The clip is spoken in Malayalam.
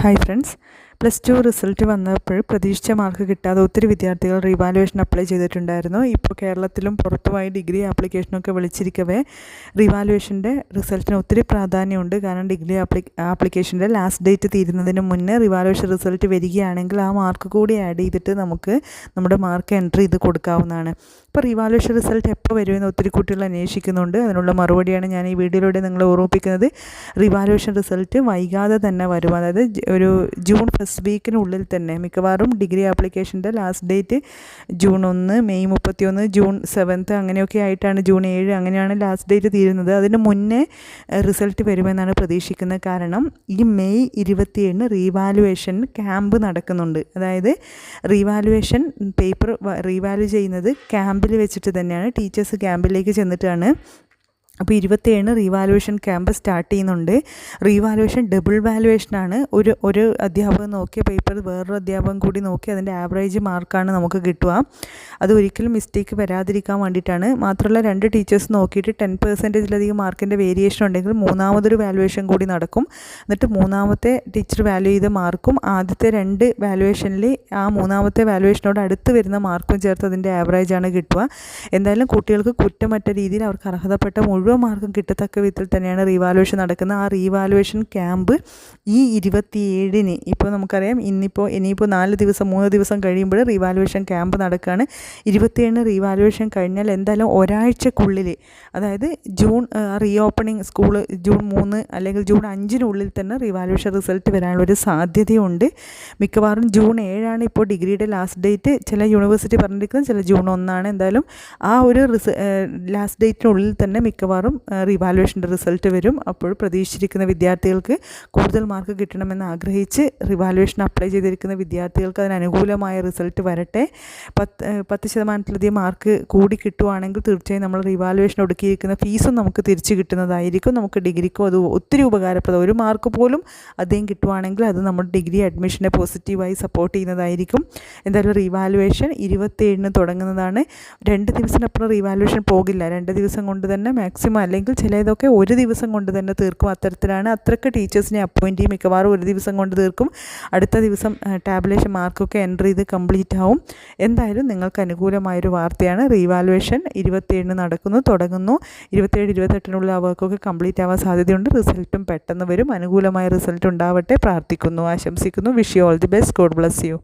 ഹായ് ഫ്രണ്ട്സ്, +2 റിസൾട്ട് വന്നപ്പോൾ പ്രതീക്ഷിച്ച മാർക്ക് കിട്ടാതെ ഒത്തിരി വിദ്യാർത്ഥികൾ റീവാലുവേഷൻ അപ്ലൈ ചെയ്തിട്ടുണ്ടായിരുന്നു. ഇപ്പോൾ കേരളത്തിലും പുറത്തുമായി ഡിഗ്രി ആപ്ലിക്കേഷനൊക്കെ വിളിച്ചിരിക്കവേ റീവാലുവേഷൻ്റെ റിസൾട്ടിന് ഒത്തിരി പ്രാധാന്യമുണ്ട്. കാരണം ഡിഗ്രി ആപ്ലിക്കേഷൻ്റെ ലാസ്റ്റ് ഡേറ്റ് തീരുന്നതിന് മുന്നേ റിവാലുവേഷൻ റിസൾട്ട് വരികയാണെങ്കിൽ ആ മാർക്ക് കൂടി ആഡ് ചെയ്തിട്ട് നമുക്ക് നമ്മുടെ മാർക്ക് എൻട്രി ചെയ്ത് കൊടുക്കാവുന്നതാണ്. ഇപ്പോൾ റിവാലുവേഷൻ റിസൾട്ട് എപ്പോൾ വരുമെന്ന് ഒത്തിരി കുട്ടികൾ അന്വേഷിക്കുന്നുണ്ട്. അതിനുള്ള മറുപടിയാണ് ഞാൻ ഈ വീഡിയോയിലൂടെ നിങ്ങളെ ഓർമ്മിപ്പിക്കുന്നത്. റിവാലുവേഷൻ റിസൾട്ട് വൈകാതെ തന്നെ വരും. അതായത് ഒരു ജൂൺ ഫസ്റ്റ് വീക്കിനുള്ളിൽ തന്നെ മിക്കവാറും ഡിഗ്രി ആപ്ലിക്കേഷൻ്റെ last date June 1, May 31, June 7 അങ്ങനെയൊക്കെ ആയിട്ടാണ്, ജൂൺ 7 അങ്ങനെയാണ് ലാസ്റ്റ് ഡേറ്റ് തീരുന്നത്. അതിന് മുന്നേ റിസൾട്ട് വരുമെന്നാണ് പ്രതീക്ഷിക്കുന്നത്. കാരണം ഈ മെയ് 27 റീവാലുവേഷൻ ക്യാമ്പ് നടക്കുന്നുണ്ട്. അതായത് റീവാലുവേഷൻ പേപ്പർ റീവാല്യൂ ചെയ്യുന്നത് ക്യാമ്പിൽ വെച്ചിട്ട് തന്നെയാണ്. ടീച്ചേഴ്സ് ക്യാമ്പിലേക്ക് ചെന്നിട്ടാണ്. അപ്പോൾ 27 റീവാലുവേഷൻ ക്യാമ്പ് സ്റ്റാർട്ട് ചെയ്യുന്നുണ്ട്. റീവാലുവേഷൻ ഡബിൾ വാലുവേഷനാണ്. ഒരു അധ്യാപകൻ നോക്കിയ പേപ്പർ വേറൊരു അധ്യാപകൻ കൂടി നോക്കി അതിൻ്റെ ആവറേജ് മാർക്കാണ് നമുക്ക് കിട്ടുക. അത് ഒരിക്കലും മിസ്റ്റേക്ക് വരാതിരിക്കാൻ വേണ്ടിയിട്ടാണ്. മാത്രമല്ല 2 ടീച്ചേഴ്സ് നോക്കിയിട്ട് 10%-ലധികം മാർക്കിൻ്റെ വേരിയേഷൻ ഉണ്ടെങ്കിൽ മൂന്നാമതൊരു വാലുവേഷൻ കൂടി നടക്കും. എന്നിട്ട് മൂന്നാമത്തെ ടീച്ചർ വാല്യൂ ചെയ്ത മാർക്കും ആദ്യത്തെ 2 വാലുവേഷനിൽ ആ മൂന്നാമത്തെ വാലുവേഷനോട് അടുത്ത് വരുന്ന മാർക്കും ചേർത്ത് അതിൻ്റെ ആവറേജാണ് കിട്ടുക. എന്തായാലും കുട്ടികൾക്ക് കുറ്റമറ്റ രീതിയിൽ അവർക്ക് അർഹതപ്പെട്ട മുഴുവൻ മാർക്കും കിട്ടത്തക്ക വിധത്തിൽ തന്നെയാണ് റീവാലുവേഷൻ നടക്കുന്നത്. ആ റീവാലുവേഷൻ ക്യാമ്പ് ഈ 27-ന് ഇപ്പോൾ നമുക്കറിയാം, ഇനിയിപ്പോൾ 3 ദിവസം കഴിയുമ്പോൾ റീവാലുവേഷൻ ക്യാമ്പ് നടക്കുകയാണ്. 27 റീവാലുവേഷൻ കഴിഞ്ഞാൽ എന്തായാലും ഒരാഴ്ചക്കുള്ളിൽ, അതായത് ജൂൺ റീഓപ്പണിങ് സ്കൂൾ ജൂൺ 3 അല്ലെങ്കിൽ ജൂൺ 5-നുള്ളിൽ തന്നെ റീവാലുവേഷൻ റിസൾട്ട് വരാനുള്ളൊരു സാധ്യതയുണ്ട്. മിക്കവാറും ജൂൺ 7 ഇപ്പോൾ ഡിഗ്രിയുടെ ലാസ്റ്റ് ഡേറ്റ്. ചില യൂണിവേഴ്സിറ്റി പറഞ്ഞിരിക്കുന്നത് ചില ജൂൺ 1. എന്തായാലും ആ ഒരു ലാസ്റ്റ് ഡേറ്റിനുള്ളിൽ തന്നെ മിക്കവാറും റിവാലുവേഷൻ്റെ റിസൾട്ട് വരും. അപ്പോൾ പ്രതീക്ഷിച്ചിരിക്കുന്ന വിദ്യാർത്ഥികൾക്ക് കൂടുതൽ മാർക്ക് കിട്ടണമെന്ന് ആഗ്രഹിച്ച് റിവാലുവേഷൻ അപ്ലൈ ചെയ്തിരിക്കുന്ന വിദ്യാർത്ഥികൾക്ക് അതിനനുകൂലമായ റിസൾട്ട് വരട്ടെ. 10%-ലധികം മാർക്ക് കൂടി കിട്ടുവാണെങ്കിൽ തീർച്ചയായും നമ്മൾ റിവാലുവേഷൻ ഒടുക്കിയിരിക്കുന്ന ഫീസും നമുക്ക് തിരിച്ച് കിട്ടുന്നതായിരിക്കും. നമുക്ക് ഡിഗ്രിക്കോ അത് ഒത്തിരി ഉപകാരപ്രദം. 1 മാർക്ക് പോലും അധികം കിട്ടുവാണെങ്കിൽ അത് നമ്മുടെ ഡിഗ്രി അഡ്മിഷനെ പോസിറ്റീവായി സപ്പോർട്ട് ചെയ്യുന്നതായിരിക്കും. എന്തായാലും റിവാലുവേഷൻ 27-ന് തുടങ്ങുന്നതാണ്. 2 ദിവസത്തിനപ്പുറം റിവാലുവേഷൻ പോകില്ല. 2 ദിവസം കൊണ്ട് തന്നെ മാക്സിമം, അല്ലെങ്കിൽ ചിലതൊക്കെ 1 ദിവസം കൊണ്ട് തന്നെ തീർക്കും. അത്തരത്തിലാണ്. അത്രയ്ക്ക് ടീച്ചേഴ്സിനെ അപ്പോയിൻറ്റ് ചെയ്യും. മിക്കവാറും 1 ദിവസം കൊണ്ട് തീർക്കും. അടുത്ത ദിവസം ടാബുലേഷൻ മാർക്കൊക്കെ എൻ്റർ ചെയ്ത് കംപ്ലീറ്റ് ആവും. എന്തായാലും നിങ്ങൾക്ക് അനുകൂലമായൊരു വാർത്തയാണ്. റീവാലുവേഷൻ 27-ന് തുടങ്ങുന്നു. 27-28-നുള്ള വർക്കൊക്കെ കംപ്ലീറ്റ് ആവാൻ സാധ്യതയുണ്ട്. റിസൾട്ടും പെട്ടെന്ന് വരും. അനുകൂലമായ റിസൾട്ട് ഉണ്ടാവട്ടെ പ്രാർത്ഥിക്കുന്നു, ആശംസിക്കുന്നു. Wish you all the best. God bless you.